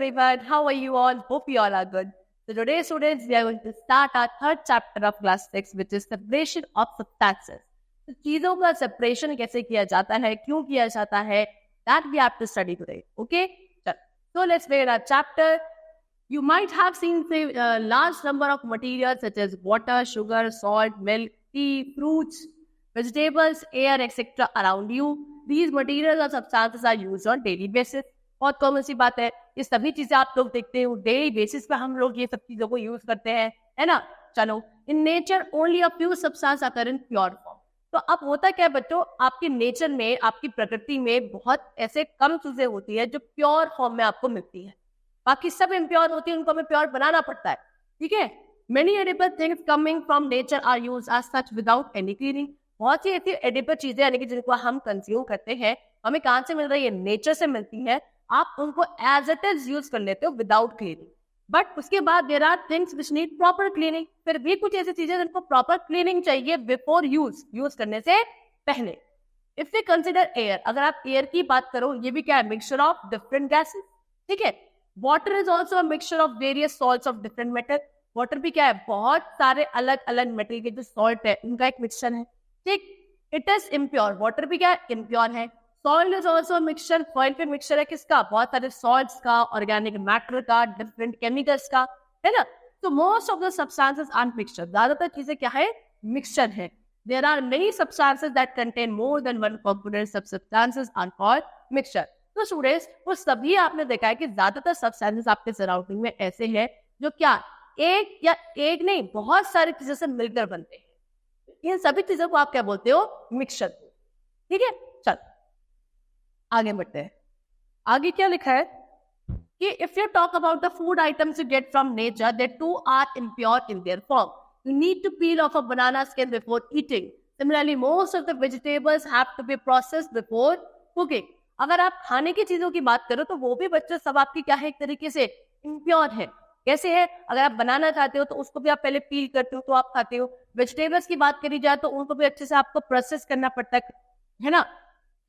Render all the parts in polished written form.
everyone. How are you all? Hope you all are good. So today, students, we are going to start our third chapter of class 6, which is separation of substances. तो चीजों का separation कैसे किया जाता है, क्यों किया जाता है, that we have to study today. Okay? So let's begin our chapter. You might have seen a large number of materials such as water, sugar, salt, milk, tea, fruits, vegetables, air, etc. around you. These materials or substances are used on daily basis. बहुत common सी बात है, ये सभी चीजें आप लोग देखते हो डेली बेसिस पे, हम लोग ये सब चीजों को यूज करते हैं, है ना. चलो, in nature only a few substances are in pure form. तो अब होता क्या है बच्चों, आपके नेचर में, आपकी प्रकृति में बहुत ऐसे कम चीजें होती है जो प्योर फॉर्म में आपको मिलती है. बाकी सब इम्प्योर होती है, उनको हमें प्योर बनाना पड़ता है. ठीक है. Many edible things coming from nature are used as such without any cleaning. बहुत सी ऐसी एडिबल चीजें यानी कि जिनको हम कंज्यूम करते हैं, हमें कहाँ से मिल रही है, नेचर से मिलती है. आप उनको एज इट इज यूज कर लेते हो विदाउट क्लीनिंग. बट उसके बाद there are things which need proper cleaning. फिर भी कुछ ऐसी चीजें जिनको प्रॉपर क्लीनिंग चाहिए बिफोर यूज करने से पहले. इफ वी कंसिडर एयर, अगर आप एयर की बात करो, ये भी क्या है, मिक्सचर ऑफ डिफरेंट गैसेस. ठीक है. Water is also a mixture of various salts of different metal. Water भी क्या है, बहुत सारे अलग अलग मेटल के जो सॉल्ट है उनका एक मिक्सचर है. ठीक. It is impure. वाटर भी क्या है, इम्प्योर है. Soil is also mixture. Soil पे मिक्सचर है किसका, बहुत सारे सॉल्ट्स का, ऑर्गेनिक मैटर का, डिफरेंट केमिकल्स का, है ना. तो most of the substances are mixture. ज्यादातर चीजें क्या है, मिक्सचर है. There are many substances that contain more than one component. सब सब्सटेंसेस आर कॉल्ड मिक्सचर. तो स्टूडेंट्स, वो सभी आपने देखा है कि ज्यादातर सब्सटेंसेस आपके सराउंडिंग में ऐसे हैं जो क्या एक या एक नहीं, बहुत सारी चीजों से मिलकर बनते हैं. इन सभी चीजों को आप क्या बोलते हो, मिक्सचर. ठीक है. चल आगे बढ़ते हैं. आगे क्या लिखा है कि if you talk about the food items you get from nature, they too are impure in their form. You need to peel off a banana skin before eating. Similarly most of the vegetables have to be processed before cooking. अगर आप खाने की चीजों की बात करो तो वो भी बच्चों सब आपकी क्या है, एक तरीके से इम्प्योर है. कैसे है, अगर आप बनाना खाते हो तो उसको भी आप पहले पील करते हो तो आप खाते हो. वेजिटेबल्स की बात करी जाए तो उनको भी अच्छे से आपको प्रोसेस करना पड़ता है ना.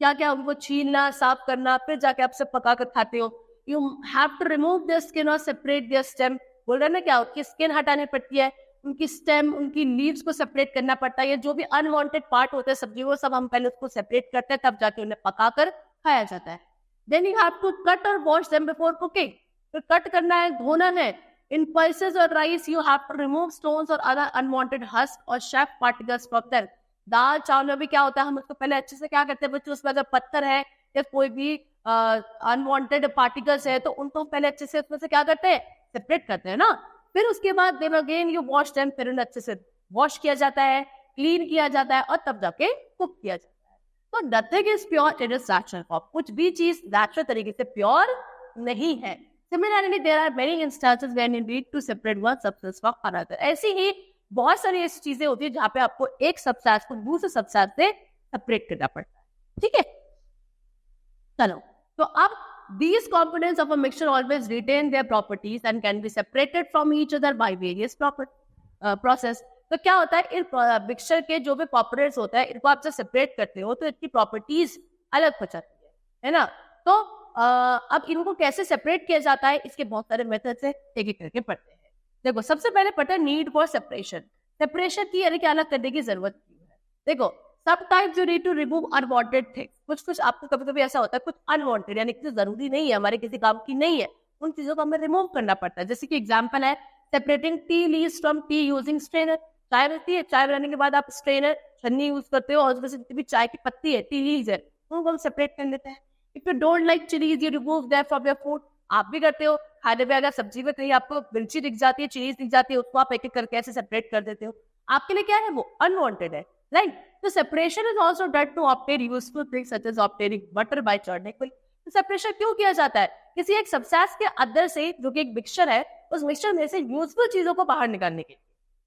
क्या क्या उनको छीलना, साफ करना, फिर जाके आप सब पका कर खाते हो. You have to remove their skin और सेपरेट देयर स्टेम. बोल रहे ना, क्या उनकी स्किन हटानी पड़ती है, उनकी स्टेम, उनकी लीव्स को सेपरेट करना पड़ता है. ये जो भी अनवांटेड पार्ट होते हैं सब्जी, वो सब हम पहले उसको सेपरेट करते हैं, तब जाके उन्हें पका कर खाया जाता है. Then you have to cut और वॉश देम बिफोर कुकिंग. तो कट करना है, धोना है. इन पल्सेस और rice you have to remove stones और अदर अनवांटेड हस्क और शेफ पार्टिकल्स फ्रॉम देम. दाल चावल में भी क्या होता है, हम उसको पहले अच्छे से क्या करते हैं बच्चों, उसमें अगर पत्थर है या कोई भी अनवांटेड पार्टिकल्स है तो उनको पहले अच्छे से उसमें से क्या करते हैं, सेपरेट करते हैं ना. फिर उसके बाद then again you wash them. फिर उन्हें अच्छे से वॉश किया जाता है, क्लीन किया जाता है और तब जाके कुक किया जाता है. तो nothing is pure in its natural form. कुछ भी चीज नेचुरल तरीके से प्योर नहीं है. Similarly there are many instances when you need to separate one substance from another. ऐसी ही बहुत सारी ऐसी चीजें होती है जहां पे आपको एक सब्सटेंस को दूसरे सब्सटेंस से सेपरेट करना पड़ता है. ठीक है. चलो, तो अब these components of a mixture always retain their properties and can be separated from each other by various process. तो क्या होता है, इन मिक्सचर के जो भी कॉम्पोनेंट्स होता है, इनको आप जब सेपरेट करते हो तो इनकी प्रॉपर्टीज अलग हो जाती है ना. तो अब इनको कैसे सेपरेट किया जाता है, इसके बहुत सारे मेथड्स हैं, एक एक करके पढ़ते हैं. देखो, सबसे पहले पता है नीड फॉर सेपरेशन. सेपरेशन की यानी कि अलग करने की जरूरत है. देखो, sometimes you need to remove unwanted things. कुछ आपको कभी कभी ऐसा होता है, कुछ अनवांटेड यानी कि जरूरी नहीं है, हमारे किसी काम की नहीं है, उन चीजों को हमें रिमूव करना पड़ता है. जैसे कि एग्जांपल है separating tea leaves from T using strainer. चाय बनती है, चाय बनाने के बाद आप स्ट्रेनर, छन्नी यूज करते हो और उसमें से जितनी भी चाय की पत्ती है, टी लीव्स है, उनको हम सेपरेट कर लेते हैं. If you don't like chillies you remove them from your food. आप भी करते हो, खाने में अगर सब्जी में कहीं आपको मिर्ची दिख जाती है, चिलीज दिख जाती है, उसको आप एक एक करके ऐसे सेपरेट कर देते हो. आपके लिए क्या है, वो अनवांटेड है, राइट. तो separation is also done to obtain useful things such as obtaining butter by churning. तो सेपरेशन क्यों किया जाता है, किसी एक सब्सटेंस के अंदर से, जो कि एक मिक्सचर है, उस मिक्सचर में से यूजफुल चीजों को बाहर निकालने के लिए,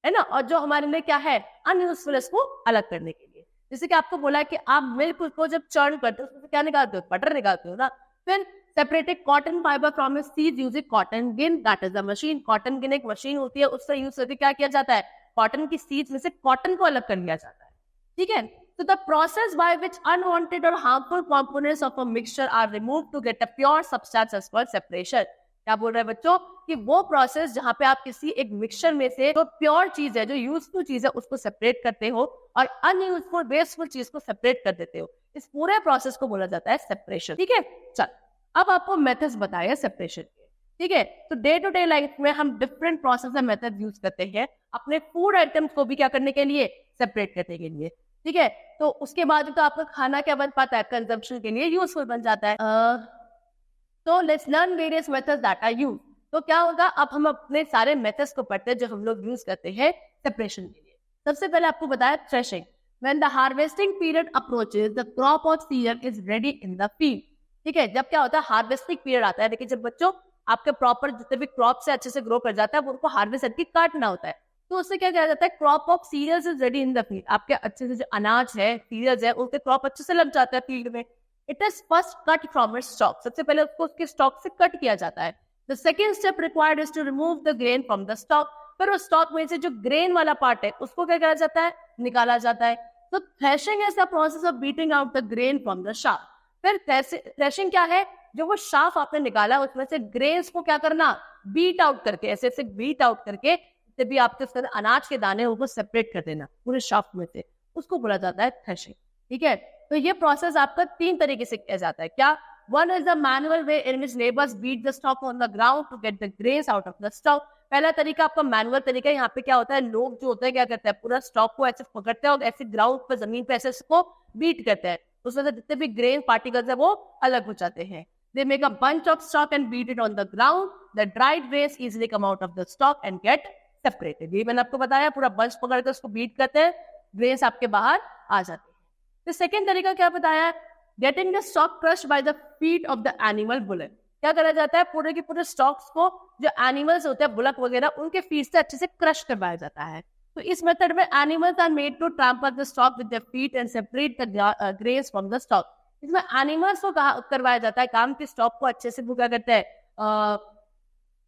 है ना, और जो हमारे लिए क्या है, अनयूजफुल, इसको अलग करने के लिए. जैसे कि आपको बोला कि आप मिल्क को जब चर्न करते हो उसमें क्या निकालते हो, बटर निकालते हो ना. फिर separated cotton fibre from its seeds using cotton gin, that is the machine. Cotton gin एक मशीन होती है, उससे यूज करके क्या किया जाता है, कॉटन की सीड्स में से कॉटन को अलग कर लिया जाता है. ठीक है. So the process by which unwanted or harmful components of a mixture are removed to get a pure substance is called separation. क्या बोल रहा है बच्चों कि वो प्रोसेस जहाँ पे आप किसी एक मिक्सचर में से जो प्योर चीज है, जो यूजफुल चीज है, उसको सेपरेट करते हो और अनयूजफुल वेस्टफुल चीज को सेपरेट कर देते हो, इस पूरे प्रोसेस को बोला जाता है सेपरेशन। ठीक है, चल अब आपको मेथड्स बताए सेपरेशन के। ठीक है, तो डे टू डे लाइफ में हम डिफरेंट प्रोसेस और मेथड यूज करते हैं अपने फूड आइटम्स को भी क्या करने के लिए, सेपरेट करने के लिए। ठीक है, तो उसके बाद तो आपका खाना क्या बन पाता है, कंजम्पशन के लिए यूजफुल बन जाता है। तो let's learn various methods that are used. तो क्या होगा, अब हम अपने सारे मेथड्स को पढ़ते हैं जो हम लोग यूज करते हैं सेपरेशन के लिए। सबसे पहले आपको बताया threshing. When the harvesting period approaches, the crop of cereal is ready in the field. ठीक है, जब क्या होता है हार्वेस्टिंग पीरियड आता है, देखिए जब बच्चों आपके प्रॉपर जितने भी क्रॉप से अच्छे से ग्रो कर जाता है वो उनको हार्वेस्ट करके काटना होता है, तो उससे क्या किया जाता है, crop of cereals is ready in the field. आपके अच्छे से जो अनाज है, सीरियल्स है, उनके क्रॉप अच्छे से लग जाता है फील्ड में। It is first cut from its stock, सबसे पहले उसको उसके स्टॉक से कट किया जाता है। The second step required is to remove the grain from the stalk. फिर उस स्टॉक में से जो ग्रेन वाला पार्ट है उसको क्या किया जाता है, निकाला जाता है। तो threshing is the process of beating out the grain from the shaft. फिर थ्रेशिंग क्या है, जो वो शाफ्ट आपने निकाला उसमें से ग्रेन्स को क्या करना, बीट आउट करके, ऐसे ऐसे बीट आउट करके से भी आपके उसके अनाज के दाने उनको सेपरेट कर देना पूरे शाफ्ट में से, उसको बोला जाता है थ्रेशिंग। ठीक है, तो ये प्रोसेस आपका 3 तरीके से किया जाता है। क्या, one is the manual way in which labours beat the stalk on the ground to get the grains out of the stalk. पहला तरीका आपका मैनुअल तरीका है। यहाँ पे क्या होता है, लोग जो होते हैं क्या करते हैं, पूरा स्टॉक को ऐसे पकड़ते हैं और ऐसे ग्राउंड पर जमीन पे ऐसे इसको बीट करते हैं, उसमें से जितने भी ग्रेन पार्टिकल्स है वो अलग हो जाते हैं। They make a bunch of stock and beat it on the ground. The dried grains easily come out of the stock and get separated. ये मैंने आपको बताया, पूरा बंच पकड़ कर उसको बीट करते हैं, ग्रेन्स आपके बाहर आ जाते हैं। तो सेकेंड तरीका क्या बताया, getting the stock crushed by the feet of the animal bullock. क्या करा जाता है, पूरे के पूरे स्टॉक्स को जो एनिमल्स होते हैं बुलक वगैरह, उनके फीट से अच्छे से क्रश करवाया जाता है। तो इस मेथड में animals are made to trample the stalk with their feet and separate the grains from the stalk. इसमें एनिमल्स को करवाया जाता है काम कि स्टॉक को अच्छे से क्या करते हैं,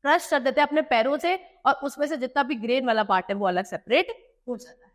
क्रश कर देते हैं अपने पैरों से, और उसमें से जितना भी ग्रेन वाला पार्ट है वो अलग सेपरेट हो जाता है।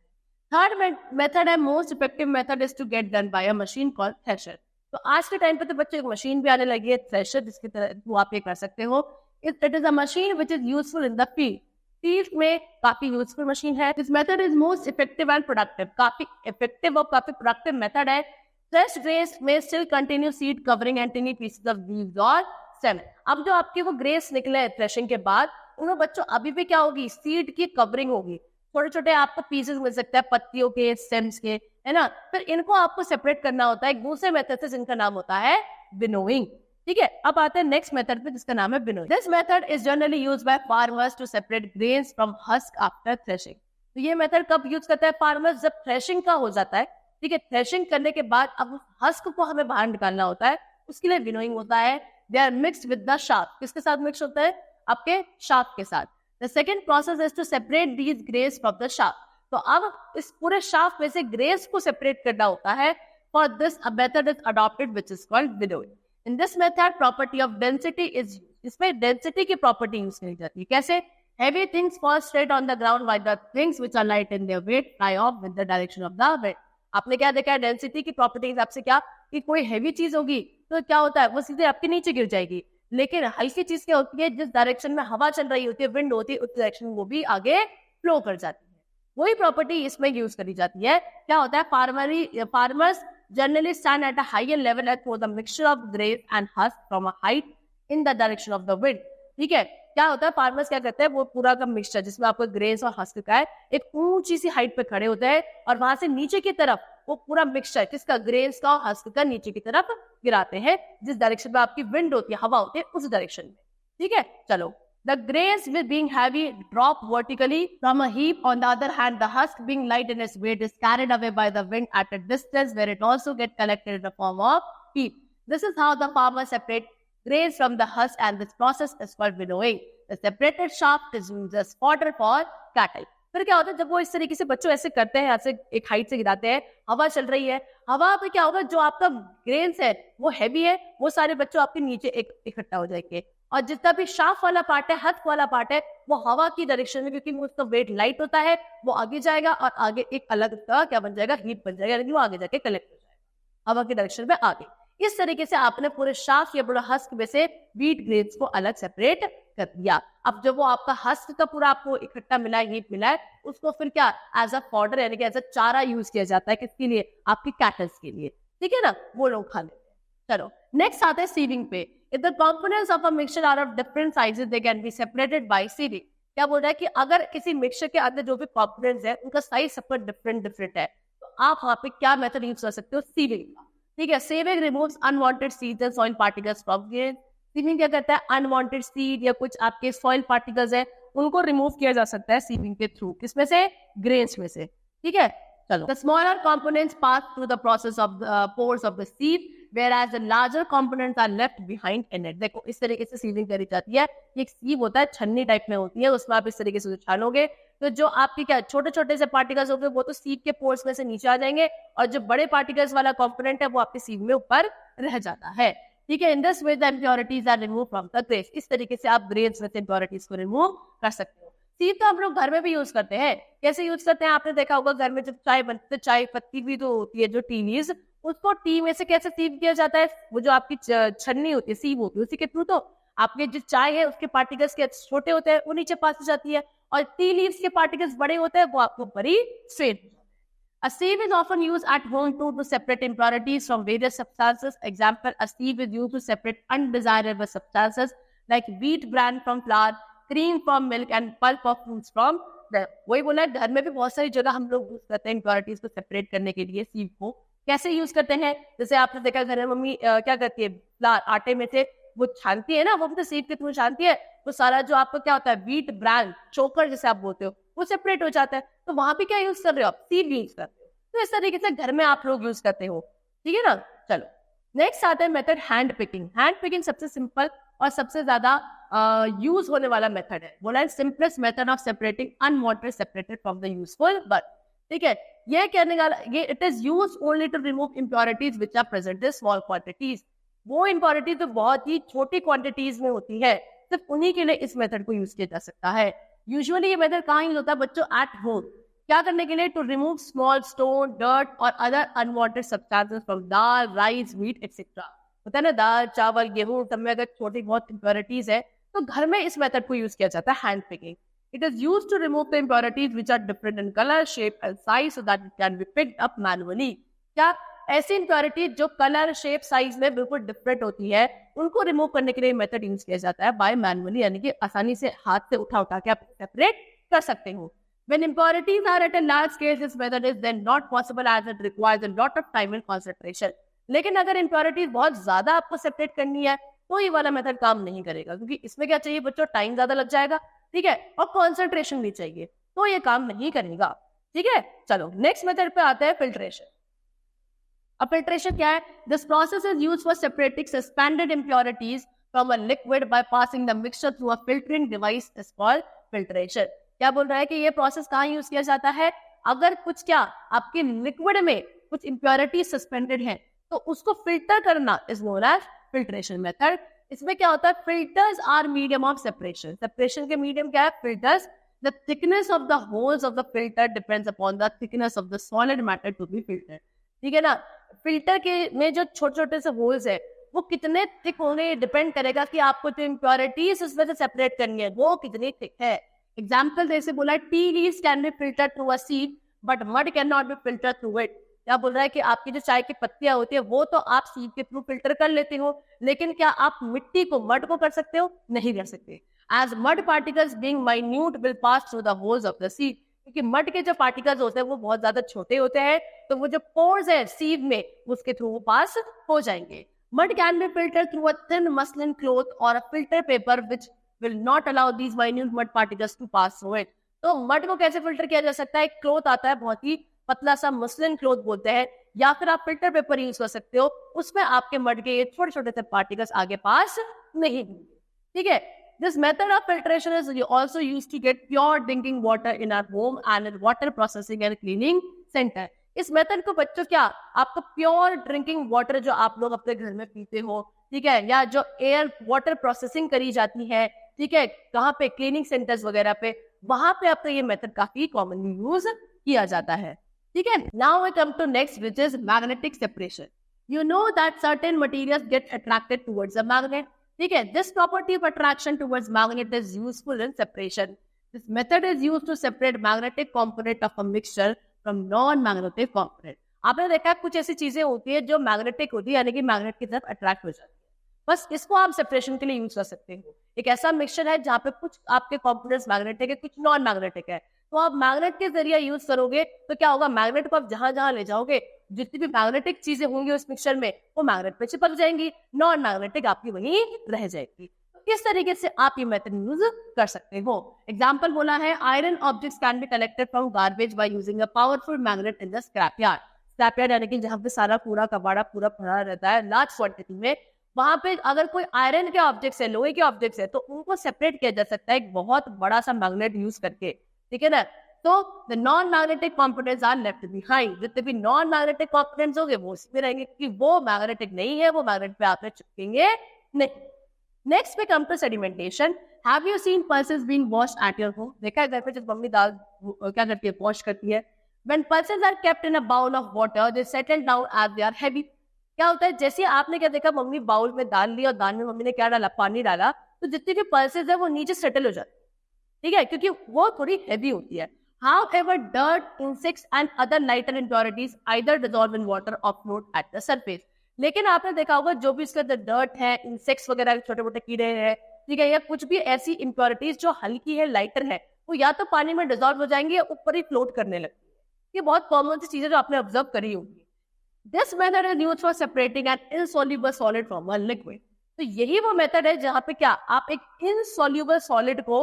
थर्ड मेथड है, most effective method is to get done by a machine called thresher. तो आज के टाइम पे तो बच्चों एक मशीन भी आने लगी है थ्रेशर, जिसकी तरह वो आप ये कर सकते हो। It is a machine which is useful in the field. Field में काफी यूजफुल मशीन है। This method is most effective and productive. काफी इफेक्टिव और काफी प्रोडक्टिव मेथड है। Threshed grains may still continue seed covering and tiny pieces of leaves or stem. अब जो आपके वो ग्रेन्स निकले हैं थ्रेशिंग के बाद, उनमें बच्चों अभी भी क्या होगी, सीड की कवरिंग होगी, छोटे छोटे आपको पीसेस मिल सकते हैं पत्तियों के, स्टेम्स के, है ना। फिर इनको आपको सेपरेट करना होता है एक दूसरे मेथड से, जिनका नाम होता है विनोइंग। ठीक है, अब आते हैं नेक्स्ट मेथड पे जिसका नाम है winnowing. This method is generally used by farmers to separate grains from husk after threshing. तो ये मेथड कब यूज करता है फार्मर्स, जब थ्रेशिंग का हो जाता है। ठीक है, थ्रेशिंग करने के बाद अब हस्क को हमें बाहर निकालना होता है, उसके लिए विनोइंग होता है। They are mixed with the chaff. किसके साथ मिक्स होता है, आपके शाफ्ट के साथ। The second process is to separate these grains from the chaff. तो अब इस पूरे शाफ्ट में से ग्रेन्स को सेपरेट करना होता है। For this a method is adopted which is called winnowing. In this method property of density is, इसमें डेंसिटी की प्रॉपर्टी यूज की जाती है। कैसे, heavy things fall straight on the ground while the things which are light in their weight fly off with the direction of the wind. आपने क्या देखा है, डेंसिटी की प्रॉपर्टी के हिसाब से क्या, कि कोई हैवी चीज होगी तो क्या होता है, वो सीधे आपके नीचे गिर जाएगी। लेकिन हल्की चीज क्या होती है, जिस डायरेक्शन में हवा चल रही होती है, विंड होती है, उस डायरेक्शन में वो भी आगे फ्लो कर जाती है। वही प्रॉपर्टी इसमें यूज करी जाती है। क्या होता है, farmers generally stand at a higher level at for the mixture of grain and husk from a height in the direction of the wind. ठीक है, क्या होता है, फार्मर्स क्या करते हैं, वो पूरा का मिक्सचर जिसमें आपको ग्रेन्स और हस्क का है, एक ऊंची सी हाइट पे खड़े होते हैं और वहां से नीचे की तरफ वो पूरा मिक्सचर किसका, ग्रेन्स का और हस्क का, नीचे की तरफ गिराते हैं, जिस डायरेक्शन में आपकी विंड होती है, हवा होती है, उस डायरेक्शन में। ठीक है, चलो। The grains with being heavy drop vertically from a heap. On the other hand, the husk being light in its weight is carried away by the wind at a distance where it also gets collected in the form of heap. This is how the farmers separate grains from the husk, and this process is called winnowing. The separated shaft is used as fodder for cattle. फिर क्या होता है, जब वो इस तरीके से बच्चों ऐसे करते हैं, ऐसे एक हाइट से गिराते हैं, हवा चल रही है, हवा पे क्या होगा, जो आपका ग्रेन्स है वो हैवी है, वो सारे बच्चों आपके नीचे इकट्ठा हो जाएंगे, और जितना भी शाफ्ट वाला पार्ट है, हथ वाला पार्ट है, वो हवा की डायरेक्शन में, क्योंकि उसका वेट लाइट होता है, वो आगे जाएगा और आगे एक अलग क्या बन जाएगा, हीट बन जाएगा, यानी वो आगे जाके कलेक्ट हो जाएगा हवा की डायरेक्शन में आगे। इस तरीके से आपने पूरे शाफ्ट या पूरा हस्क में से व्हीट ग्रेन्स को अलग सेपरेट कर दिया। अब जब वो आपका हस्क का पूरा आपको इकट्ठा मिला है, हीप मिला है, उसको फिर क्या एज अ फॉडर यानी कि एज अ चारा यूज किया जाता है। किसके लिए? आपकी कैटल्स के लिए, ठीक है ना, वो लोग खा लेते हैं। चलो नेक्स्ट आता है सीविंग पे। If the components of a mixture are of different sizes they can be separated by sieving. क्या बोल रहा है कि अगर किसी मिक्सचर के अंदर जो भी कंपोनेंट्स है उनका साइज सबका डिफरेंट है, तो आप वहां पे क्या मेथड यूज कर सकते हो? सीविंग का, ठीक है। Sieving removes unwanted seeds and soil particles from grain. Sieving क्या करता है? अनवांटेड सीड या कुछ आपके सॉइल पार्टिकल्स है उनको रिमूव किया जा सकता है सीविंग के थ्रू। किसमें से? ग्रेन्स में से, ठीक है। चलो, the smaller components pass through the process of pores of the सीव whereas the larger components are left behind in it। देखो इस तरीके से सीविंग करी जाती है। एक सीव होता है, छन्नी टाइप में होती है, उसमें आप इस तरीके से छानोगे तो जो आपके क्या छोटे छोटे से पार्टिकल्स होंगे वो तो सीव के पोर्स में से नीचे आ जाएंगे, और जो बड़े पार्टिकल्स वाला कंपोनेंट है वो आपके सीव में ऊपर रह जाता है, ठीक है। In this way the impurities are remove from the grains. इस तरीके से आप ग्रेन्स में से इम्प्योरिटीज को रिमूव कर सकते हो। सीव तो हम लोग घर में भी यूज करते हैं। कैसे यूज करते हैं? आपने देखा होगा घर में जब चाय बनती है, चाय पत्ती भी तो होती है जो टी लीव्स, उसको टी में से कैसे सीव किया जाता है? वो जो आपकी छन्नी होती है, सीव होती है, उसी के थ्रू तो आपके जो चाय है उसके पार्टिकल्स के छोटे होते हैं वो नीचे पास हो जाती है, और टी लीव्स के पार्टिकल्स बड़े होते हैं वो आपको ऊपर ही straight. A sieve is often used at home to separate impurities from various substances. Example, a sieve is used to separate undesirable substances like wheat bran from flour, cream from milk and pulp of fruits from bread. वही बोला है, घर में भी बहुत सारी जगह हम लोग यूज करते हैं impurities को सेपरेट करने के लिए सीव को। कैसे यूज करते हैं? जैसे आपने देखा घर में मम्मी क्या करती है, फ्लावर आटे में से वो छानती है ना, वो भी तो सीव के थ्रू छानती है, तो सारा जो आपको क्या होता है व्हीट ब्रांड चोकर जैसे आप बोलते हो वो सेपरेट हो जाता है। तो वहां पे क्या यूज कर रहे हो आप? सीव यूज कर रहे हो। तो इस तरीके से घर में आप लोग यूज करते हो, ठीक है ना। चलो नेक्स्ट आता है method hand picking. Hand picking सबसे सिंपल और सबसे ज्यादा यूज होने वाला मेथड है। बोला है simplest method of separating unwanted separated from the useful, but ठीक है ये कहने का ये it is use only to remove impurities which are present in small quantities. वो इम्प्योरिटीज जो बहुत ही छोटी क्वांटिटीज में होती है, सिर्फ उन्हीं के लिए इस मेथड को यूज किया जा सकता है। यूजुअली ये मेथड कहाँ यूज होता है बच्चों? At home. क्या करने के लिए? To remove small stone, dirt और other unwanted substances from dal, rice, meat etcetera. होता है ना दाल, चावल, गेहूं, सब में अगर छोटी बहुत इम्प्योरिटीज है तो घर में इस मेथड को यूज किया जाता है hand picking. It is used to remove the impurities which are different in color, shape and size so that it can be picked up manually। क्या ऐसी इम्प्योरिटी जो कलर, शेप, साइज में बिल्कुल different होती है उनको रिमूव करने के लिए मेथड यूज किया जाता है बाय मैनुअली, यानी कि आसानी से हाथ से उठा के आप सेपरेट कर सकते हो। When impurities are at a large scale, this method is then not possible as it requires a lot of time and concentration। लेकिन अगर इम्प्योरिटीज बहुत ज्यादा आपको सेपरेट करनी है तो ये वाला मेथड काम नहीं करेगा, क्योंकि इसमें क्या चाहिए बच्चों? टाइम ज्यादा लग जाएगा, ठीक है, और कॉन्सेंट्रेशन भी चाहिए, तो ये काम नहीं करेगा, ठीक है। चलो नेक्स्ट मेथड पे आते हैं फिल्ट्रेशन। अब फिल्ट्रेशन क्या है? This process is used for separating suspended impurities from a liquid by passing the mixture through a filtering device is called filtration. क्या बोल रहा है कि ये प्रोसेस कहाँ यूज किया जाता है? अगर कुछ क्या आपके लिक्विड में कुछ इम्प्योरिटीज सस्पेंडेड है तो उसको फिल्टर करना is known as filtration method. इसमें क्या होता है? Filters are medium of separation. Separation के मीडियम क्या है? Filters. The thickness of the holes of the filter depends upon the thickness of the solid matter to be filtered, ठीक है ना। फिल्टर के में जो छोटे छोटे से होल्स है वो कितने थिक होंगे डिपेंड करेगा कि आपको जो इम्प्योरिटीज उसमें से सेपरेट करनी है वो कितनी थिक है। एग्जाम्पल जैसे बोला tea leaves can be filtered through a sieve but mud can not be filtered through it. क्या बोल रहा है कि आपकी जो चाय की पत्तियां होती है वो तो आप सीव के थ्रू फिल्टर कर लेते हो, लेकिन क्या आप मिट्टी को, मड को कर सकते हो? नहीं कर सकते। As mud particles being minute will pass through the holes of the sieve. क्योंकि मड के जो पार्टिकल्स होते हैं वो बहुत ज्यादा छोटे होते हैं, तो वो जो पोर्स है सीव में उसके थ्रू वो पास हो जाएंगे। Mud can be filtered through a thin muslin cloth और a filter paper which will not allow these minute mud particles to pass through it. तो मड को कैसे फिल्टर किया जा सकता है? एक क्लॉथ आता है बहुत ही पतला सा, मसलिन क्लॉथ बोलते हैं, या फिर आप फिल्टर पेपर यूज कर सकते हो, उसमें आपके मड के छोटे छोटे से पार्टिकल्स आगे पास नहीं होंगे, ठीक है। This method of filtration is also used to get pure drinking water in our home and in water processing and cleaning centre. इस मेथड को बच्चों क्या आपको प्योर ड्रिंकिंग वाटर जो आप लोग अपने घर में पीते हो, ठीक है, या जो एयर वाटर प्रोसेसिंग करी जाती है, ठीक है, कहाँ पे? क्लीनिंग सेंटर्स वगैरह पे, वहां पे आपका ये मेथड काफी कॉमनली यूज किया जाता है, ठीक है। Now we come to next which is magnetic separation. You know that certain materials get attracted towards a magnet. ठीक है, this property of attraction towards magnet is useful in separation. This method is used to separate magnetic component of a mixture from non-magnetic component. आपने देखा कुछ ऐसी चीजें होती है जो मैग्नेटिक होती है, यानी कि मैग्नेट की तरफ अट्रैक्ट हो जाती है, बस इसको आप सेपरेशन के लिए यूज कर सकते हो। एक ऐसा मिक्सचर है जहाँ पे कुछ आपके कंपोनेंट्स मैग्नेटिक है, कुछ नॉन मैग्नेटिक है, तो आप मैग्नेट के जरिए यूज करोगे तो क्या होगा, मैग्नेट को आप जहां जहां ले जाओगे जितनी भी मैग्नेटिक चीजें होंगी उस मिक्सचर में वो मैग्नेट पे चिपक जाएंगी, नॉन मैग्नेटिक आपकी वहीं रह जाएगी। तो इस तरीके से आप ये मेथड यूज कर सकते हो। एग्जाम्पल बोला है, iron objects can be collected from garbage by using a powerful magnet in the scrap yard. Scrap yard यानी कि जहाँ पे सारा कूड़ा कबाड़ा पूरा भरा रहता है लार्ज क्वांटिटी में, वहां पे अगर कोई आयरन के ऑब्जेक्ट्स है, लोहे के ऑब्जेक्ट्स है, तो उनको सेपरेट किया जा सकता है एक बहुत बड़ा सा मैग्नेट यूज करके, ठीक है ना। तो the non magnetic components are left behind, जितने भी नॉन मैग्नेटिक कंपोनेंट्स होंगे वो उसमें रहेंगे क्योंकि वो मैग्नेटिक नहीं है, वो मैग्नेट पे आपने चिपकेंगे नहीं। नेक्स्ट पे come to sedimentation. Have you seen pulses being washed at your home? देखा है घर पे जब मम्मी दाल क्या करती है, वॉश करती है। When pulses are kept in a bowl of water they settle down as they are heavy. क्या होता है, जैसे आपने क्या देखा, मम्मी बाउल में दाल लिया और दाल में मम्मी ने क्या डाला, पानी डाला, तो जितनी भी पल्सेस है वो नीचे सेटल हो जाती है, ठीक है, क्योंकि वो थोड़ी हैवी होती है। However, dirt, insects and other lighter impurities either dissolve in water or float at the surface. लेकिन आपने देखा होगा जो भी इसके अंदर डर्ट है, इंसेक्ट्स वगैरह छोटे मोटे कीड़े हैं, ठीक है, या कुछ भी ऐसी इम्प्योरिटीज जो हल्की है, लाइटर है, वो या तो पानी में डिजॉल्व हो जाएंगी या ऊपर ही फ्लोट करने लगती है। ये बहुत कॉमन सी चीजें जो आपने ऑब्जर्व करी होगी। This method is used for separating an insoluble solid from a liquid. तो यही वो मेथड है जहां पे क्या आप एक इनसॉल्यूबल सॉलिड को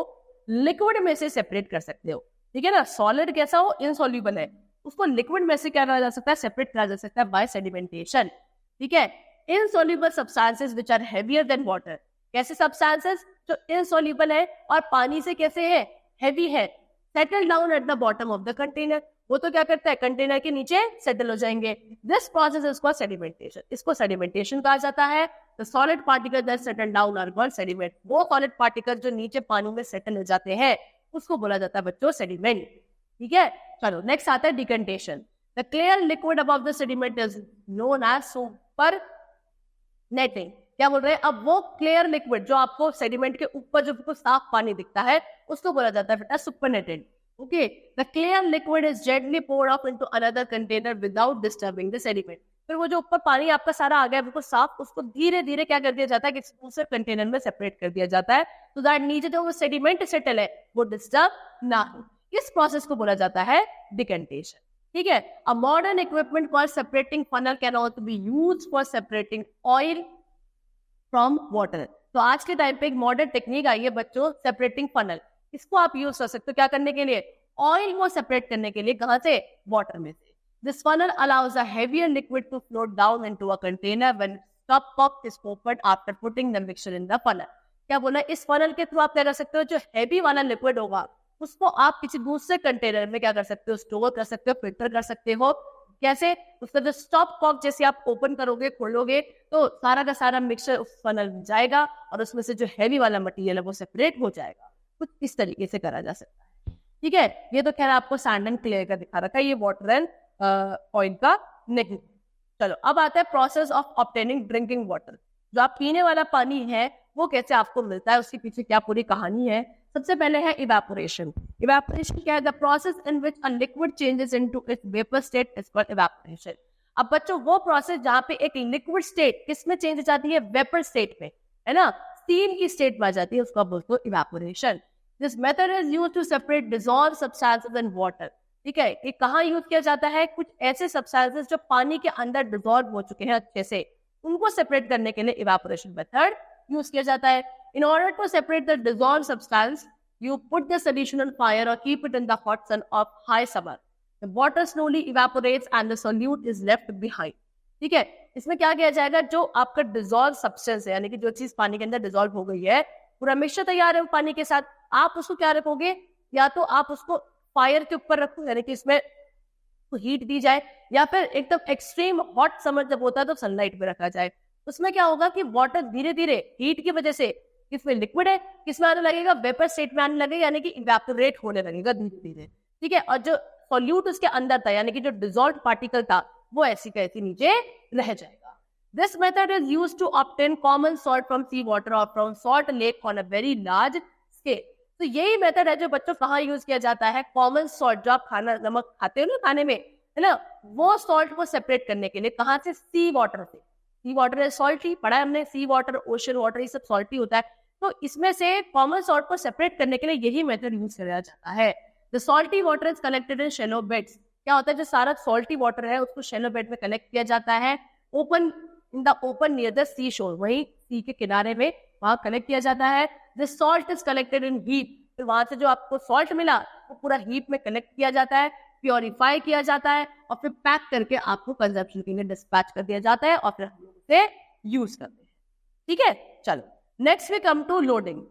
लिक्विड में से सेपरेट कर सकते हो, ठीक है ना। सॉलिड कैसा हो, इनसॉल्यूबल है, उसको लिक्विड में से क्या करा जा सकता है, सेपरेट करा जा सकता है बाय सेडिमेंटेशन, ठीक है। Insoluble substances which are heavier than water, कैसे सब्सटेंसेस जो इनसॉल्यूबल है और पानी से कैसे है, हेवी है, settle down at the bottom of the container, वो तो क्या करता है, कंटेनर के नीचे सेटल हो जाएंगे। This process is called sedimentation, इसको सेडिमेंटेशन कहा जाता है। The solid particle that settle down are called sediment, वो सॉलिड पार्टिकल जो नीचे पानी में सेटल हो जाते हैं उसको बोला जाता है बच्चों सेडिमेंट, ठीक है। चलो नेक्स्ट आता है decantation. The clear liquid above the sediment is known as supernatant. क्या बोल रहे हैं, अब वो क्लियर लिक्विड जो आपको सेडिमेंट के ऊपर जो साफ पानी दिखता है उसको बोला जाता है बेटा supernatant, okay. The clear liquid is gently poured off into another container without disturbing the sediment. फिर वो जो ऊपर पानी आपका सारा आ गया बिल्कुल साफ, उसको धीरे धीरे क्या कर दिया जाता है कि दूसरे कंटेनर में सेपरेट कर दिया जाता है, तो दैट नीचे जो वो सेडिमेंट सेटल है वो डिस्टर्ब ना हो। इस प्रोसेस को बोला जाता है डिकंटेशन, ठीक है। A modern equipment called separating funnel can also be used for separating oil from water. तो आज के टाइम पे एक मॉडर्न टेक्निक आई है बच्चों, सेपरेटिंग फनल, इसको आप यूज कर सकते हो क्या करने के लिए, ऑयल को सेपरेट करने के लिए, कहां से, वाटर में से। This funnel allows a heavier liquid to float down into a container when top cork is opened after putting the mixture in the funnel. क्या बोला, इस फनल के थ्रू आप क्या कर सकते हो, जो हैवी वाला लिक्विड होगा उसको आप किसी दूसरे कंटेनर में क्या कर सकते हो, स्टोर कर सकते हो, फिल्टर कर सकते हो। कैसे, उसका जो स्टॉप कॉक जैसे आप ओपन करोगे, खोलोगे तो सारा का सारा मिक्सचर उस फनल में जाएगा और उसमें से जो हैवी वाला मटेरियल है वो सेपरेट हो जाएगा। कुछ इस तरीके से करा जा सकता है, ठीक है। ये तो खैर आपको सैंड एंड क्ले का दिखा रखा है, ये वाटर एंड ऑयल का नहीं। चलो अब आता है process of obtaining drinking water. जो आप पीने वाला पानी है वो कैसे आपको मिलता है, उसके पीछे क्या पूरी कहानी है। सबसे पहले है इवेपोरेशन। इवेपोरेशन क्या है, the process in which a liquid changes into its vapour state is called evaporation. अब बच्चों वो प्रोसेस जहाँ पे एक लिक्विड स्टेट किस में चेंज हो जाती है, वेपर स्टेट में, है ना, स्टीम की स्टेट में आ जाती है, उसको आप बोलते हो evaporation. This method is used to separate dissolved substances in water. ठीक है, ये कहाँ यूज किया जाता है, कुछ ऐसे सब्सटेंसेस जो पानी के अंदर डिसॉल्व हो चुके हैं अच्छे से, उनको सेपरेट करने के लिए इवेपोरेशन मेथड यूज किया जाता है। In order to separate the dissolved substance, you put the solution on fire or keep it in the hot sun of high summer. The water slowly evaporates and the solute is left behind. ठीक है, इसमें क्या किया जाएगा, जो आपका dissolve substance है, यानी कि जो चीज पानी के अंदर डिसॉल्व हो गई है, पूरा मिक्सचर तैयार है पानी के साथ, आप उसको क्या रखोगे, या तो आप उसको फायर के ऊपर रखो, यानी कि इसमें हीट दी जाए, या फिर एकदम एक्सट्रीम हॉट समर जब होता है तो सनलाइट में रखा जाए। उसमें क्या होगा कि वाटर धीरे धीरे हीट की वजह से किसमें लिक्विड है, किसमें आने लगेगा, वेपर स्टेट में आने लगेगा, यानी कि इवेपोरेट होने लगेगा धीरे धीरे। ठीक है, और जो सॉल्यूट उसके अंदर था, यानी कि जो डिसॉल्व्ड पार्टिकल था, वो ऐसी का ऐसी नीचे रह जाएगा। This method is used to obtain common salt from sea water or from salt lake on a very large scale. तो यही मेथड है जो बच्चों कहाँ यूज किया जाता है, कॉमन सॉल्ट जो आप खाना नमक खाते हो ना खाने में, है ना, वो सॉल्ट को सेपरेट करने के लिए कहाँ से, सी वाटर से. सी वाटर है सॉल्टी, पढ़ा है हमने, सी वाटर, ओशन वाटर, ये सब सॉल्टी होता है. तो इसमें से कॉमन सॉल्ट को सेपरेट करने के लिए यही मेथड यूज किया जाता है. The salty water is collected in shallow beds. क्या होता है, जो सारा सॉल्टी वाटर है उसको शैलो बेड में कलेक्ट किया जाता है, open in the open near the sea shore, वही सी के किनारे में वहां कलेक्ट किया जाता है. The salt is collected in heap. फिर वहां से जो आपको सॉल्ट मिला वो पूरा हीप में कलेक्ट किया जाता है, प्योरीफाई किया जाता है और फिर पैक करके आपको कंजप्शन के लिए डिस्पैच कर दिया जाता है और फिर हम लोग उसे यूज करते हैं. ठीक है, चलो next we come to loading.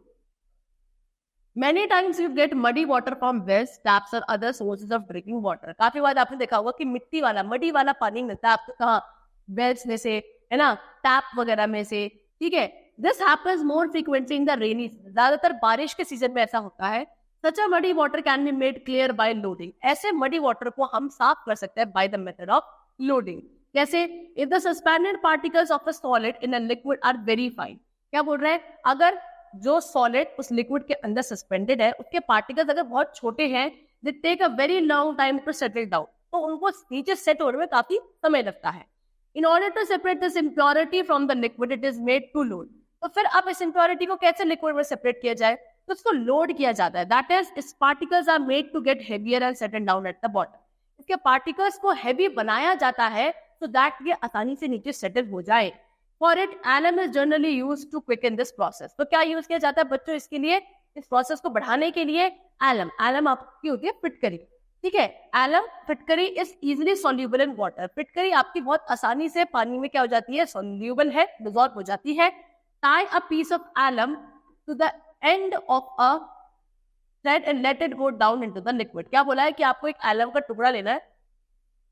Many times you get muddy water from wells, taps or other sources of drinking water. काफी बार आपने देखा होगा कि मिट्टी वाला, मडी वाला पानी मिलता है आपको कहाँ, वेल्स में से, है ना, टैप वगैरह में से. ठीक है, this happens more frequently in the rainy. ज्यादातर बारिश के सीजन में ऐसा होता है. Such a muddy water can be made clear by loading. ऐसे मडी वाटर को हम साफ कर सकते हैं by the method of loading. जैसे if the suspended particles of a solid in a liquid are very fine. क्या बोल रहे हैं, अगर जो सॉलिड उस लिक्विड के अंदर सस्पेंडेड है उसके पार्टिकल्स अगर बहुत छोटे हैं, they take a very long time to settle down. तो उनको नीचे सेट होने में काफी समय लगता है. In order to separate this impurity from the liquid it is made to load. तो फिर अब इस इम्प्योरिटी को कैसे लिक्विड में सेपरेट किया जाए, तो उसको लोड किया जाता है. That is its particles are made to get heavier and settle down at the bottom. इसके पार्टिकल्स को हैवी बनाया जाता है सो दैट ये आसानी से नीचे सेटल हो जाए. For it, alum is generally used to quicken this process. तो क्या यूज किया जाता है बच्चों इसके लिए, इस प्रोसेस को बढ़ाने के लिए, एलम. एलम आपकी होती है फिटकरी. ठीक है, एलम फिटकरी is easily soluble in water. फिटकरी आपकी बहुत आसानी से पानी में क्या हो जाती है, सॉल्यूबल है, डिसॉल्व हो जाती है. Tie a piece of alum to the end of a thread and let it go down into the liquid. क्या बोला है कि आपको एक एलम का टुकड़ा लेना है,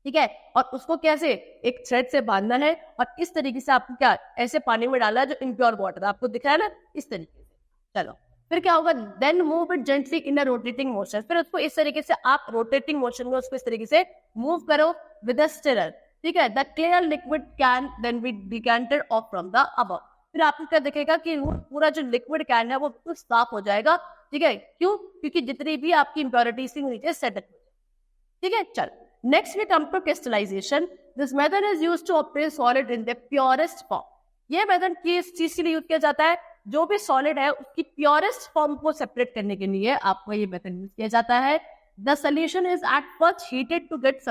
ठीक है, और उसको कैसे एक थ्रेड से बांधना है और इस तरीके से आपको क्या ऐसे पानी में डालना है जो इम्प्योर वाटर आपको दिख रहा है ना, इस तरीके से. चलो फिर क्या होगा, then move it gently in a rotating motion. फिर उसको इस तरीके से आप रोटेटिंग मोशन में उसको इस तरीके से मूव करो विद अ स्टिरर. ठीक है, the clear liquid can then be decanted off from the above. फिर आपको क्या दिखेगा कि पूरा जो लिक्विड कैन है वो बिल्कुल साफ हो जाएगा. ठीक है, क्यों, क्योंकि जितनी भी आपकी इम्प्योरिटीज थी नीचे सेट हो. ठीक है, चल next we come to crystallization. This method is used to obtain solid in the purest form. ये मेथड किस चीज के लिए यूज किया जाता है, जो भी सॉलिड है उसकी प्योरेस्ट फॉर्म को सेपरेट करने के लिए आपको ये मेथड यूज किया जाता है. The solution is at first heated to get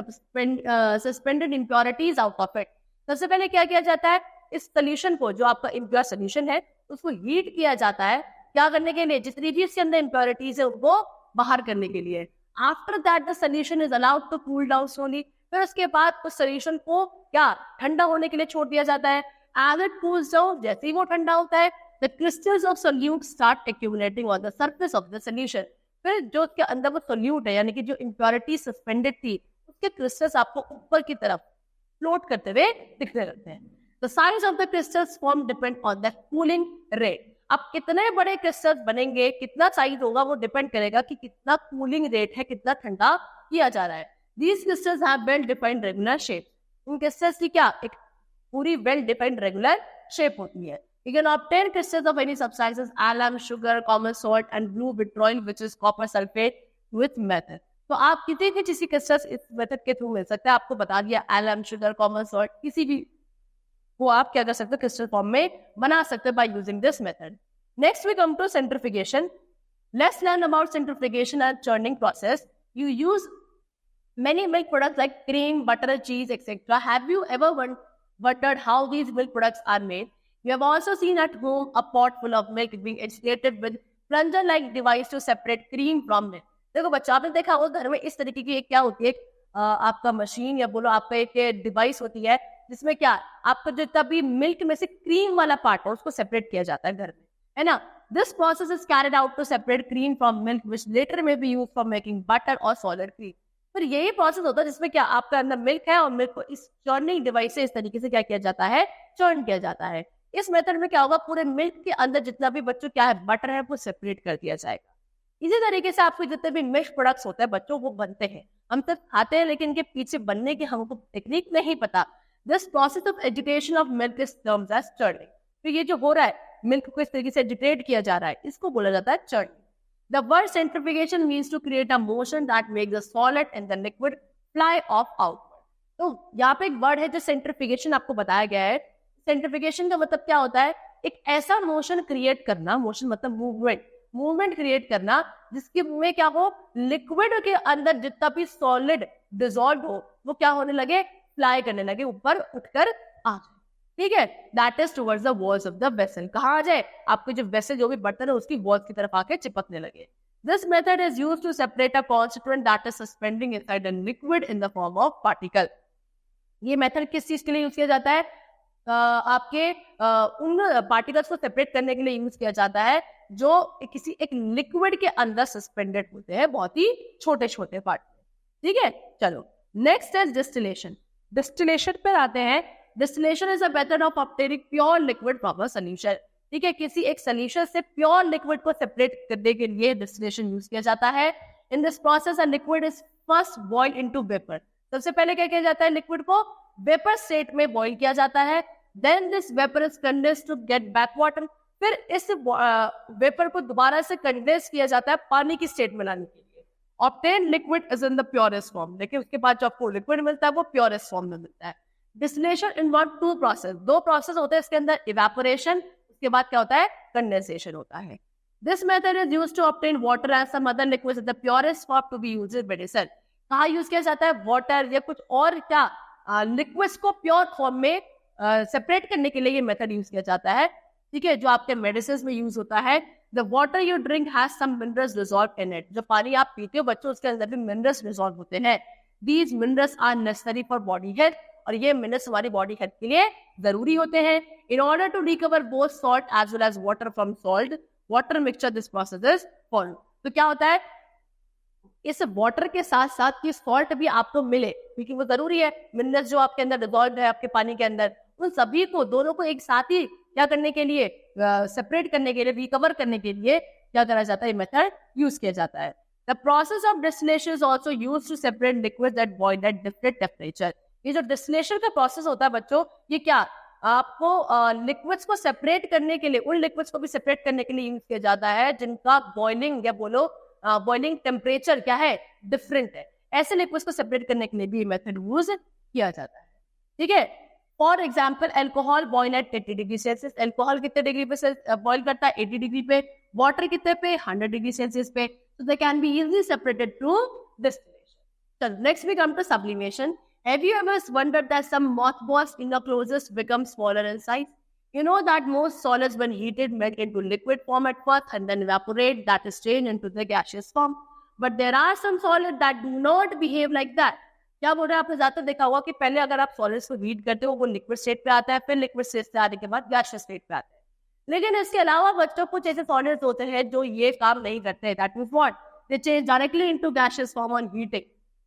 suspended impurities out of it. सबसे पहले क्या किया जाता है, इस सोल्यूशन को, जो आपका इम्प्योर सोल्यूशन है उसको हीट किया जाता है. क्या करने के लिए, जितनी भी इसके अंदर इम्प्योरिटीज है उनको बाहर करने के लिए. After that the solution is allowed to cool down slowly. फिर उसके बाद उस solution को क्या ठंडा होने के लिए छोड़ दिया जाता है. As it cools down, जैसे ही वो ठंडा होता है, the crystals of solute start accumulating on the surface of the solution. फिर जो उसके अंदर वो solute है, यानी कि जो impurity suspended थी, उसके crystals आपको ऊपर की तरफ float करते हुए दिखने लगते हैं. The size of the crystals form depend on the cooling rate. अब कितने बड़े क्रिस्टल्स बनेंगे, कितना साइज होगा, वो डिपेंड करेगा कि कितना कूलिंग रेट है, कितना ठंडा किया जा रहा है. These crystals have well defined regular shape. उन क्रिस्टल्स की क्या एक पूरी well defined regular shape होती है. You can obtain crystals of any substances, alum, sugar, common salt, and blue vitriol, which is copper sulfate, with method. तो आप किसी भी चीज क्रिस्टल्स इस मेथड के थ्रू मिल सकते हैं. आपको बता दिया, एलम, शुगर, कॉमन सॉल्ट, किसी भी वो आप क्या कर सकते हो, क्रिस्टल फॉर्म में बना सकते हैं by using this method. Next we come to centrifugation. Let's learn about centrifugation and churning process. You use many milk products like cream, butter, cheese, etc. Have you ever wondered how these milk products are made? You have also seen at home a pot full of milk being agitated with plunger-like device to separate cream from milk. देखो बच्चा, आपने देखा होगा घर में इस तरीके की एक क्या होती है, आपका मशीन या बोलो आपका एक डिवाइस होती है जिसमें क्या आपका जो तभी मिल्क में से क्रीम वाला पार्ट है उसको सेपरेट किया जाता है घर में, है ना. This process is carried out to separate cream from milk, which later may be used for making butter or solid cream. फिर यही प्रोसेस होता है जिसमें क्या आपका अंदर मिल्क है और मिल्क को इस चर्निंग डिवाइस से इस तरीके से क्या किया जाता है, चर्न किया जाता है. इस मेथड में क्या होगा, पूरे मिल्क के अंदर जितना भी बच्चों क्या है बटर है वो सेपरेट कर दिया जाएगा. इसी तरीके से आपको जितने भी मिल्क प्रोडक्ट्स होते हैं बच्चों वो बनते हैं, हम सब खाते हैं, लेकिन इनके पीछे बनने की हमको टेक्निक नहीं पता. This process of agitation of milk is termed as churning. तो ये जो हो रहा है, मिल्क को इस तरीके से एजिटेट किया जा रहा है, इसको बोला जाता है churning. The word centrifugation means to create a motion that makes the solid and the liquid fly off outward. तो यहाँ पे एक वर्ड है जो सेंट्रिफिकेशन आपको बताया गया है। सेंट्रिफिकेशन का मतलब क्या होता है? एक ऐसा मोशन क्रिएट करना, मोशन मतलब मूवमेंट क्रिएट करना जिसके में क्या हो, लिक्विड के अंदर जितना भी सॉलिड डिसॉल्व हो वो क्या होने लगे, फ्लाई करने लगे, ऊपर उठकर आ जाए। ठीक है, that is towards the walls of the vessel. कहाँ आ जाए? आपके जो वेसल, जो भी बर्तन है, उसकी वॉल्स की तरफ आके चिपकने लगे। This method is used to separate a constituent that is suspending inside a liquid in the form of particle. ये मेथड किस चीज के लिए यूज किया जाता है? आपके उन पार्टिकल्स को सेपरेट करने के लिए यूज किया जाता है जो किसी एक लिक्विड के अंदर सस्पेंडेड होते हैं, बहुत ही छोटे छोटे पार्ट। ठीक है, चलो नेक्स्ट इज डिस्टिलेशन। डिस्टिलेशन पर आते हैं। Distillation is a method of obtaining pure liquid from a solution. ठीक है, किसी एक सॉल्यूशन से प्योर लिक्विड को सेपरेट करने के लिए डिस्टिलेशन यूज किया जाता है। In this process a liquid is first boiled into vapour. सबसे पहले क्या किया जाता है? लिक्विड को वेपर स्टेट में बॉइल किया जाता है। Then this vapour is condensed to get back water. फिर इस वेपर को दोबारा से कंडेंस किया जाता है पानी की स्टेट में लाने के लिए। Obtain liquid is in the purest form. देखिए, उसके बाद जो आपको लिक्विड मिलता है वो प्योरेस्ट फॉर्म में मिलता है। Distillation involve two process. दो प्रोसेस होते हैं इसके अंदर, इवेपोरेशन, उसके बाद क्या होता है? कंडेंसेशन होता है। This method is used to obtain water and some other liquids in the purest form to be used in medicine. कहाँ यूज किया जाता है? वाटर या कुछ और क्या लिक्विड्स को प्योर फॉर्म में सेपरेट करने के लिए ये मेथड यूज किया जाता है। ठीक है, जो आपके मेडिसिन में यूज होता है। The water you drink has some minerals dissolve in it. जो पानी आप पीते हो बच्चों, उसके अंदर भी मिनरल्स डिसॉल्व होते हैं। These minerals are necessary for body health. और ये मिनरल्स हमारी बॉडी हेल्थ के लिए जरूरी होते हैं। In order to recover both salt as well as water from salt water mixture, this process is follow. तो क्या होता है? इस वाटर के साथ साथ ये सॉल्ट भी आपको मिले, क्योंकि वो जरूरी है। मिनरल्स जो आपके अंदर डिसॉल्व है आपके पानी के अंदर, उन सभी को, दोनों को एक साथ ही क्या करने के लिए, सेपरेट करने के लिए, रिकवर करने के लिए क्या करा जाता है? मेथड यूज किया जाता है। The process of distillation is also used to separate liquids that boil at different temperature. ये जो डिस्टिलेशन का प्रोसेस होता है बच्चों, ये क्या आपको लिक्विड्स को सेपरेट करने के लिए, उन लिक्विड्स को भी सेपरेट करने के लिए यूज किया जाता है जिनका बॉइलिंग या बोलो बॉइलिंग टेम्परेचर क्या है? डिफरेंट है। ऐसे लिक्विड्स को सेपरेट करने के लिए भी मेथड यूज किया जाता है। ठीक है, for example alcohol boil at 80 degree Celsius. Alcohol कितने डिग्री पे बॉइल करता है? 80 डिग्री पे। वाटर कितने पे? 100 डिग्री सेल्सियस पे। So they can be easily separated through distillation. So next we come to sublimation. Have you ever wondered that some mothballs in the closest become smaller in size? You know that most solids when heated melt into liquid form at first and then evaporate, that is changed into the gaseous form. But there are some solids that do not behave like that. क्या बोल रहे हैं? आपने ज्यादा देखा होगा कि पहले अगर आप सॉलिड्स को हीट करते हो वो लिक्विड स्टेट पे आता है, फिर लिक्विड स्टेट से आने के बाद गैसियस स्टेट पे आता है। लेकिन इसके अलावा बच्चों कुछ ऐसे सॉलिड्स होते हैं जो ये काम नहीं करते। That means what? They change directly into gaseous form on heating.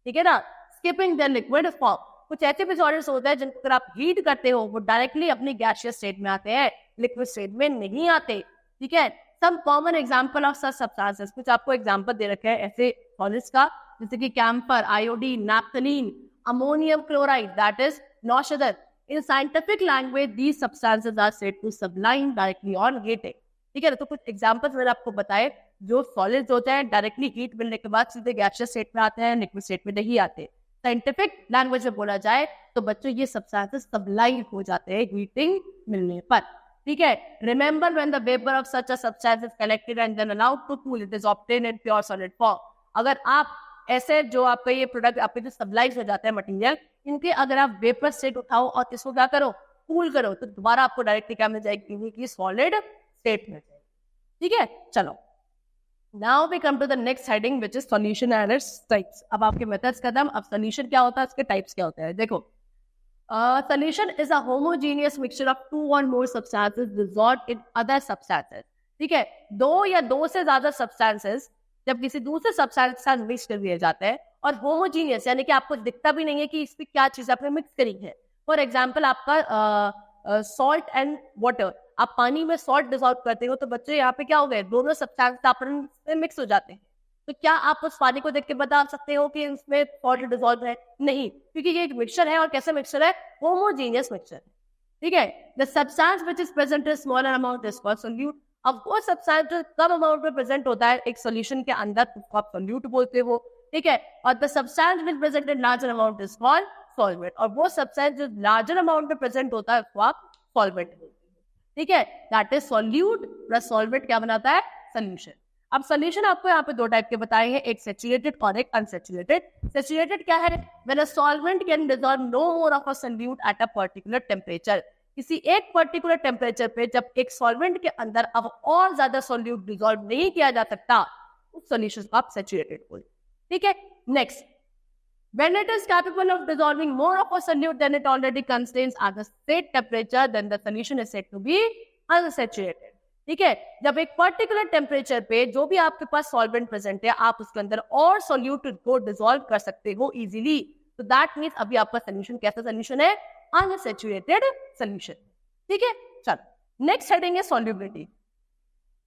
ठीक है ना, स्किपिंग द लिक्विड फॉर्म। कुछ ऐसे भी सॉलिड्स होते हैं जिनको अगर आप हीट करते हो वो डायरेक्टली अपनी गैसियस स्टेट में आते हैं, लिक्विड स्टेट में नहीं आते। ठीक है, some common example of such substances. कुछ आपको एग्जांपल दे रखे हैं ऐसे सॉलिड्स का, जैसे कि camphor, iodine, naphthalene, ammonium chloride, that is नौशदर। In scientific language, these substances are said to sublime directly on heating. ठीक है, तो कुछ एग्जांपल्स मैंने आपको बताए जो सॉलिड्स होते हैं डायरेक्टली हीट मिलने के बाद सीधे गैसियस स्टेट में आते हैं, लिक्विड स्टेट में नहीं आते। साइंटिफिक लैंग्वेज में बोला जाए तो बच्चों ये सब्सटेंसेस सब्लाइम हो जाते हैं हीटिंग मिलने पर। ठीक है, remember when the vapour of such a substance is collected and then allowed to cool, it is obtained in pure solid form. अगर आप ऐसे जो आपका ये प्रोडक्ट आपके जो सब्लाइज हो जाता है मटेरियल, इनके अगर आप वेपर स्टेट उठाओ और इसको क्या करो? कूल करो, तो दोबारा आपको डायरेक्टली क्या मिल जाएगी? सॉलिड स्टेट मिल जाएगी। ठीक है, चलो now we come to the next heading which is solution and its types. अब आपके मेथड्स खत्म, अब सॉल्यूशन क्या होता है, इसके टाइप्स क्या होते हैं। देखो, solution is a homogeneous mixture of two or more substances dissolved in other substances. ठीक है, दो या दो से ज्यादा सब्सटेंसेस जब किसी दूसरे सब्सटेंस के साथ मिक्स कर दिए जाते हैं, और होमोजीनियस यानी कि आपको दिखता भी नहीं है कि इसमें क्या चीज आपने मिक्स करी है। फॉर एग्जांपल आपका सॉल्ट एंड वाटर, आप पानी में सॉल्ट डिसॉल्व करते हो तो बच्चे यहाँ पे क्या हो गए? दोनों सब्सटेंस आपस में मिक्स हो जाते हैं। तो क्या आप उस पानी को देख के बता सकते हो कि इसमें वाटर डिसॉल्व है? नहीं, क्योंकि ये एक मिक्सचर है। और कैसा मिक्सचर है? Homogeneous mixture. ठीक है। The substance which is present in smaller amount is called solute. अब वो सब्सटेंस जो कम अमाउंट में प्रेजेंट होता है एक सॉल्यूशन के अंदर, उसको आप सोल्यूट बोलते हो। ठीक है। और the substance which present in larger amount is called solvent. और वो सब्सटेंस जो लार्जर अमाउंट में प्रेजेंट होता है उसको आप सॉल्वेंट बोलते हो। ठीक है। That is solute plus solvent क्या बनाता है? सोल्यूशन। अब सोल्यूशन आपको यहाँ पे दो टाइप के बताए हैं, एक सैचुरेटेड और एक अनसैचुरेटेड। सैचुरेटेड क्या है? When a solvent can dissolve no more of a solute at a particular temperature. किसी एक पर्टिकुलर टेम्परेचर पे जब एक सॉल्वेंट के अंदर अब और ज्यादा सॉल्यूट डिसॉल्व नहीं किया जा सकता, उस सॉल्यूशन को आप सैचुरेटेड बोलते हैं। ठीक है। Next, when it is capable of dissolving more of a solute than it already contains at the set temperature, then the solution is said to be unsaturated. ठीक है। जब एक पर्टिकुलर टेम्परेचर पे जो भी आपके पास सॉल्वेंट प्रेजेंट है आप उसके अंदर और सॉल्यूट को डिसॉल्व कर सकते हो इजीली, तो दैट मीन्स अभी आपका सोल्यूशन कैसा सोल्यूशन है? Unsaturated solution. ठीक है। चलो नेक्स्ट हेडिंग है सॉल्युबिलिटी।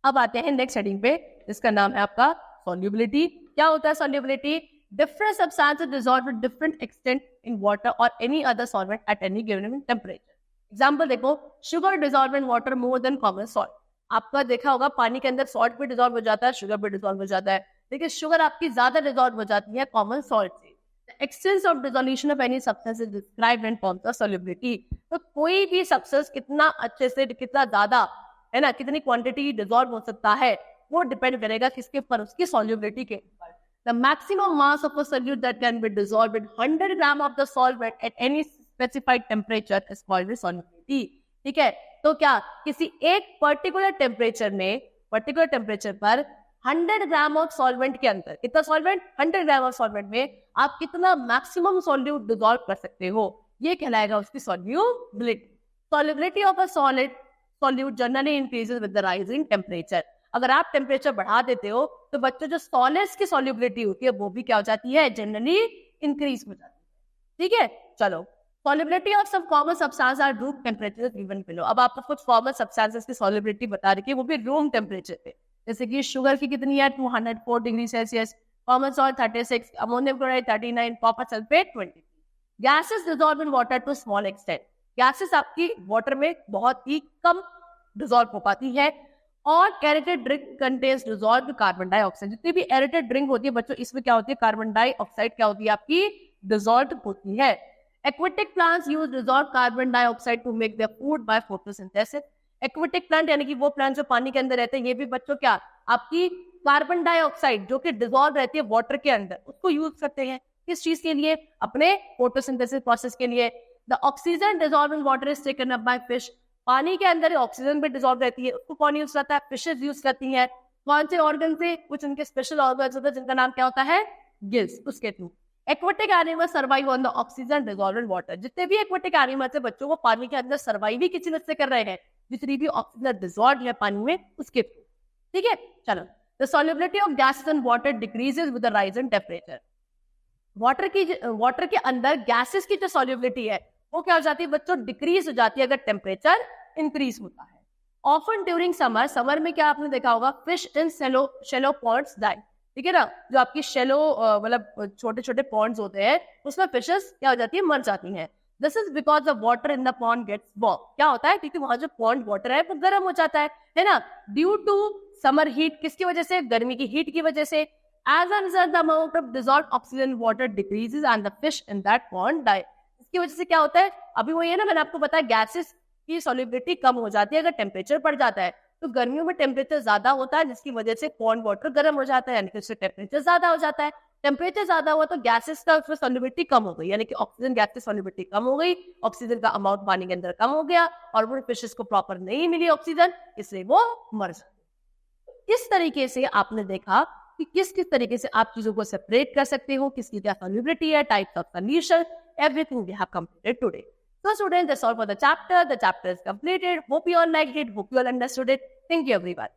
अब आते हैं नेक्स्ट हेडिंग पे जिसका नाम है आपका सॉल्युबिलिटी। क्या होता है solubility? Different substances dissolve with different extent in water or any other solvent at any given temperature. Example देखो, sugar dissolve in water more than common salt. आपका देखा होगा पानी के अंदर सॉल्ट भी डिसॉल्व हो जाता है, शुगर भी डिसॉल्व हो जाता है, लेकिन शुगर आपकी ज्यादा डिसॉल्व हो जाती है कॉमन सॉल्ट से। The extent of dissolution of any substance is described in terms of solubility. तो कोई भी सब्सटेंस कितना अच्छे से, कितना ज्यादा है ना, कितनी क्वांटिटी डिसॉल्व हो सकता है वो डिपेंड करेगा किसके ऊपर? उसकी सॉल्युबिलिटी के ऊपर। The maximum mass of a solute that can be dissolved in 100 grams of the solvent at any specified temperature is called the solubility. ठीक है। तो क्या किसी एक पर्टिकुलर टेम्परेचर पर 100 ग्राम ऑफ सॉल्वेंट के अंदर, कितना सॉल्वेंट? 100 ग्राम ऑफ सॉल्वेंट में आप कितना मैक्सिमम सॉल्यूट डिसॉल्व कर सकते हो, ये कहलाएगा उसकी solubility. Solubility of a solute generally increases with the rising temperature. अगर आप टेम्परेचर बढ़ा देते हो तो बच्चों जो सॉलिड्स की सॉल्युबिलिटी होती है वो भी क्या हो जाती है? जनरली इंक्रीज हो जाती है। ठीक है। चलो, solubility of some common substance are room temperature given below. अब आपको कुछ कॉमन सब्सटेंसेस की सॉल्युबिलिटी बता रही है, वो भी रूम टेम्परेचर पे। जैसे कि शुगर की कितनी है? 204 degree Celsius, common salt 36, ammonium chloride 39, copper sulphate 23। Gases dissolve in water to small extent. Gases आपकी वाटर में बहुत ही कम डिसॉल्व हो पाती है। और aerated drink contains dissolved carbon dioxide. जितनी भी एरेटेड ड्रिंक होती है बच्चों, इसमें क्या होती है? कार्बन डाइऑक्साइड क्या होती है? आपकी डिसॉल्व्ड होती है। Aquatic plants use dissolved carbon dioxide to make their food by photosynthesis. Aquatic plant यानी कि वो प्लांट जो पानी के अंदर रहते हैं, ये भी बच्चों क्या आपकी कार्बन डाइऑक्साइड जो कि डिसॉल्व रहती है वाटर के अंदर, उसको यूज करते हैं। किस चीज के लिए? अपने फोटोसिंथेसिस प्रोसेस के लिए। The oxygen dissolve in water is taken up by fish. पानी के अंदर ऑक्सीजन भी डिसॉल्व रहती है, उसको कौन यूज करता है? फिशेस यूज करती हैं। कौन से ऑर्गन से? कुछ उनके स्पेशल ऑर्गन होते हैं जिनका नाम क्या होता है? गिल्स, उसके through. Aquatic animals survive on the oxygen dissolve in water. जितने भी एक्वेटिक एनिमल्स है बच्चों, वो पानी के अंदर सर्वाइव ही किसी वजह से कर रहे हैं, जितनी भी ऑक्सीजन डिसॉल्व है पानी में उसके थ्रू। ठीक है। चलो, the solubility of gases in water decreases with the rise in temperature. Water के अंदर गैसेस की जो सॉल्युबिलिटी है वो क्या हो जाती है बच्चों? डिक्रीज हो जाती है अगर टेम्परेचर इंक्रीज होता है। ऑफन ड्यूरिंग समर में क्या आपने देखा होगा? Fish in shallow ponds die. ठीक है ना, जो आपकी शेलो मतलब छोटे छोटे पॉन्ड्स होते हैं उसमें फिशेस क्या हो जाती है? मर जाती हैं। This is because the water in the pond gets warm. क्या होता है? क्योंकि वहां जो पॉन्ड वाटर है वो गर्म हो जाता है ना, ड्यू टू समर हीट। किसकी वजह से? गर्मी की हीट की वजह से। As a result the amount of dissolved oxygen water decreases and the fish in that pond die. इसकी वजह से क्या होता है? अभी वो ये ना, मैंने आपको बताया गैसेस की सॉल्युबिलिटी कम हो जाती है अगर टेम्परेचर बढ़ जाता है। तो गर्मियों में टेम्परेचर ज्यादा होता है जिसकी वजह से पॉन्ड वाटर गर्म हो जाता है, यानी कि उससे टेम्परेचर ज्यादा हो जाता है। टेम्परेचर ज्यादा हुआ तो गैसेस का उसमें सॉल्युबिलिटी कम हो गई, यानी कि ऑक्सीजन गैस की सॉल्युबिलिटी कम हो गई, ऑक्सीजन का अमाउंट पानी के अंदर कम हो गया और वो फिशेस को प्रॉपर नहीं मिली ऑक्सीजन, इसलिए वो मर जाते। इस तरीके से आपने देखा कि किस किस तरीके से आप चीजों को सेपरेट कर सकते हो, किसकी क्या सॉल्युबिलिटी है, types of solution, everything we have completed today. So students, that's all for the chapter. The chapter is completed. Hope you all liked it. Hope you all understood it. Thank you everyone.